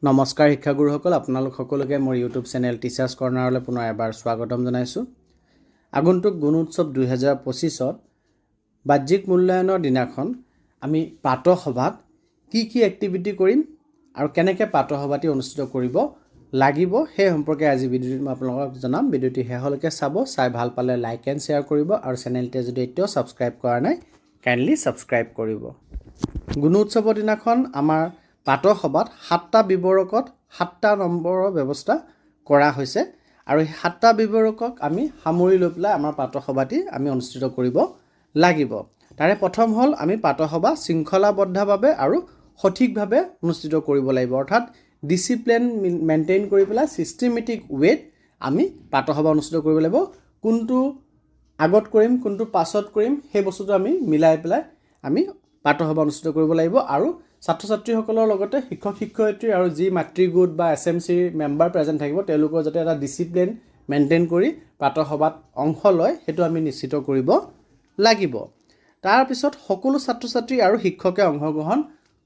নমস্কাৰ শিক্ষাগুৰুসকল, আপোনালোক সকলোকে মোৰ ইউটিউব চেনেল টিচাৰ্ছ কৰ্ণাৰলৈ পুনৰ এবাৰ স্বাগতম জনাইছোঁ। আগন্তুক গুণোৎসৱ 2025ত বাহ্যিক মূল্যায়নৰ দিনাখন আমি প্ৰাতঃসভাত কি এক্টিভিটি কৰিম আৰু কেনেকৈ প্ৰাতঃসভাটি অনুষ্ঠিত কৰিব লাগিব সেই সম্পৰ্কে আজি ভিডিঅ'ত মই আপোনালোকক জনাম। ভিডিঅ'টি শেষলৈকে চাব, চাই ভাল পালে লাইক এণ্ড শ্বেয়াৰ কৰিব আৰু চেনেলটো যদি এতিয়াও ছাবস্ক্ৰাইব কৰা নাই কাইণ্ডলি ছাবস্ক্ৰাইব কৰিব। গুণোৎসৱৰ দিনাখন আমাৰ প্ৰাতঃসভাত 7টা বিৱৰকত 7টা নম্বৰৰ ব্যৱস্থা কৰা হৈছে আৰু এই 7টা বিৱৰকক আমি সামৰি লৈ পেলাই আমাৰ প্ৰাতঃসভাটি আমি অনুষ্ঠিত কৰিব লাগিব। তাৰে প্ৰথম হ'ল আমি প্ৰাতঃসভা শৃংখলাবদ্ধভাৱে আৰু সঠিকভাৱে অনুষ্ঠিত কৰিব লাগিব, অৰ্থাৎ ডিচিপ্লিন মেইনটেইন কৰি পেলাই ছিষ্টেমেটিক ৱেত আমি প্ৰাতঃসভা অনুষ্ঠিত কৰিব লাগিব। কোনটো আগত কৰিম কোনটো পাছত কৰিম সেই বস্তুটো আমি মিলাই পেলাই আমি প্ৰাতঃসভা অনুষ্ঠিত কৰিব লাগিব আৰু ছাত্ৰ ছাত্ৰীসকলৰ লগতে শিক্ষক শিক্ষয়িত্ৰী আৰু যি মাতৃগোট বা SMC মেম্বাৰ প্ৰেজেণ্ট থাকিব তেওঁলোকৰ যাতে এটা ডিচিপ্লিন মেইনটেইন কৰি প্ৰাতঃসভাত অংশ লয় সেইটো আমি নিশ্চিত কৰিব লাগিব। তাৰপিছত সকলো ছাত্ৰ ছাত্ৰী আৰু শিক্ষকে অংশগ্ৰহণ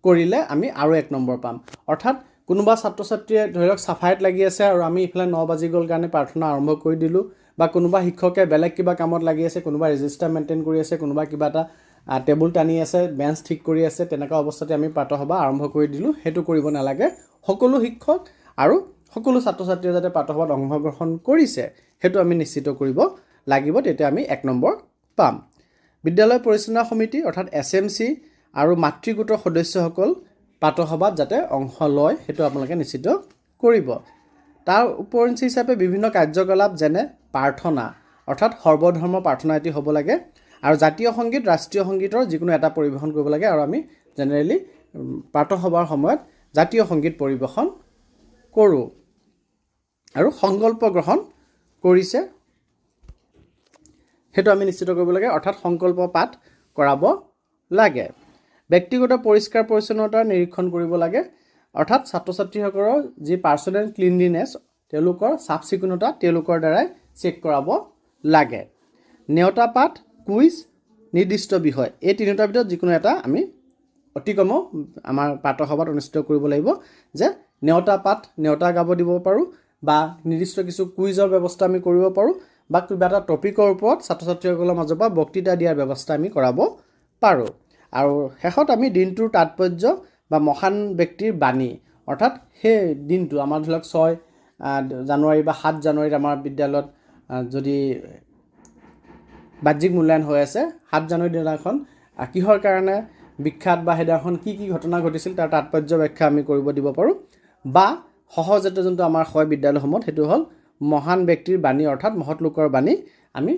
কৰিলে আমি আৰু 1 নম্বৰ পাম, অৰ্থাৎ কোনোবা ছাত্ৰ ছাত্ৰীয়ে ধৰি লওক চাফাইত লাগি আছে আৰু আমি ইফালে 9 বাজি গ'ল কাৰণে প্ৰাৰ্থনা আৰম্ভ কৰি দিলোঁ, বা কোনোবা শিক্ষকে বেলেগ কিবা কামত লাগি আছে, কোনোবা ৰেজিষ্টাৰ মেইনটেইন কৰি আছে, কোনোবা কিবা এটা টেবুল টানি আছে, বেঞ্চ ঠিক কৰি আছে, তেনেকুৱা অৱস্থাতে আমি প্ৰাতঃসভা আৰম্ভ কৰি দিলোঁ। সেইটো কৰিব নালাগে। সকলো শিক্ষক আৰু সকলো ছাত্ৰ ছাত্ৰীয়ে যাতে প্ৰাতঃসভাত অংশগ্ৰহণ কৰিছে সেইটো আমি নিশ্চিত কৰিব লাগিব, তেতিয়া আমি 1 নম্বৰ পাম। বিদ্যালয় পৰিচালনা সমিতি অৰ্থাৎ SMC আৰু মাতৃগোটৰ সদস্যসকল প্ৰাতঃসভাত যাতে অংশ লয় সেইটো আপোনালোকে নিশ্চিত কৰিব। তাৰ উপৰিঞ্চি হিচাপে বিভিন্ন কাৰ্যকলাপ যেনে প্ৰাৰ্থনা অৰ্থাৎ সৰ্বধৰ্ম প্ৰাৰ্থনা এটি হ'ব লাগে আৰু জাতীয় সংগীত ৰাষ্ট্ৰীয় সংগীতৰ যিকোনো এটা পৰিৱেশন কৰিব লাগে আৰু আমি জেনেৰেলি প্ৰাতঃসভাৰ সময়ত জাতীয় সংগীত পৰিৱেশন কৰোঁ আৰু সংকল্প গ্ৰহণ কৰিছে সেইটো আমি নিশ্চিত কৰিব লাগে, অৰ্থাৎ সংকল্প পাঠ কৰাব লাগে। ব্যক্তিগত পৰিষ্কাৰ পৰিচ্ছন্নতাৰ নিৰীক্ষণ কৰিব লাগে, অৰ্থাৎ ছাত্ৰ ছাত্ৰীসকলৰ যি পাৰ্চনেল ক্লিনলিনেছ তেওঁলোকৰ চাফ চিকুণতা তেওঁলোকৰ দ্বাৰাই চেক কৰাব লাগে। নেওতা পাঠ কুইজ নিৰ্দিষ্ট বিষয় এই তিনিটাৰ ভিতৰত যিকোনো এটা আমি অতি কমেও আমাৰ প্ৰাতঃসভাত অনুষ্ঠিত কৰিব লাগিব, যে নেওতা পাঠ নেওতা গাব দিব পাৰোঁ বা নিৰ্দিষ্ট কিছু কুইজৰ ব্যৱস্থা আমি কৰিব পাৰোঁ বা কিবা এটা টপিকৰ ওপৰত ছাত্ৰ ছাত্ৰীসকলৰ মাজৰ পৰা বক্তৃতা দিয়াৰ ব্যৱস্থা আমি কৰাব পাৰোঁ। আৰু শেষত আমি দিনটোৰ তাৎপৰ্য বা মহান ব্যক্তিৰ বাণী, অৰ্থাৎ সেই দিনটো আমাৰ ধৰি লওক 6 জানুৱাৰী বা 7 জানুৱাৰীত আমাৰ বিদ্যালয়ত যদি বাহ্যিক মূল্যায়ন হৈ আছে, 7 জানুৱাৰী দিনাখন কিহৰ কাৰণে বিখ্যাত বা সেইদিনাখন কি ঘটনা ঘটিছিল তাৰ তাৎপৰ্য ব্যাখ্যা আমি কৰিব দিব পাৰোঁ, বা সহজতে যোনটো আমাৰ হয় বিদ্যালয়সমূহত সেইটো হ'ল মহান ব্যক্তিৰ বাণী অৰ্থাৎ মহৎ লোকৰ বাণী আমি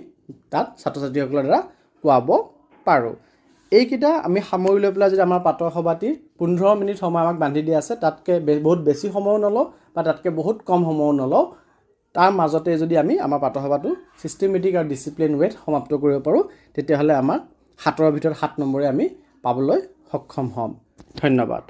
তাত ছাত্ৰ ছাত্ৰীসকলৰ দ্বাৰা কোৱাব পাৰোঁ। এইকেইটা আমি সামৰি লৈ পেলাই যদি আমাৰ প্ৰাতঃসভাটি 15 মিনিট সময় আমাক বান্ধি দিয়া আছে, তাতকৈ বহুত বেছি সময়ো নলওঁ বা তাতকৈ বহুত কম সময়ো নলওঁ, তাৰ মাজতে যদি আমি আমাৰ প্ৰাতঃসভাটো ছিষ্টেমেটিক আৰু ডিচিপ্লিন ৱেত সমাপ্ত কৰিব পাৰোঁ তেতিয়াহ'লে আমাৰ 7ৰ ভিতৰত 7 নম্বৰে আমি পাবলৈ সক্ষম হ'ম। ধন্যবাদ।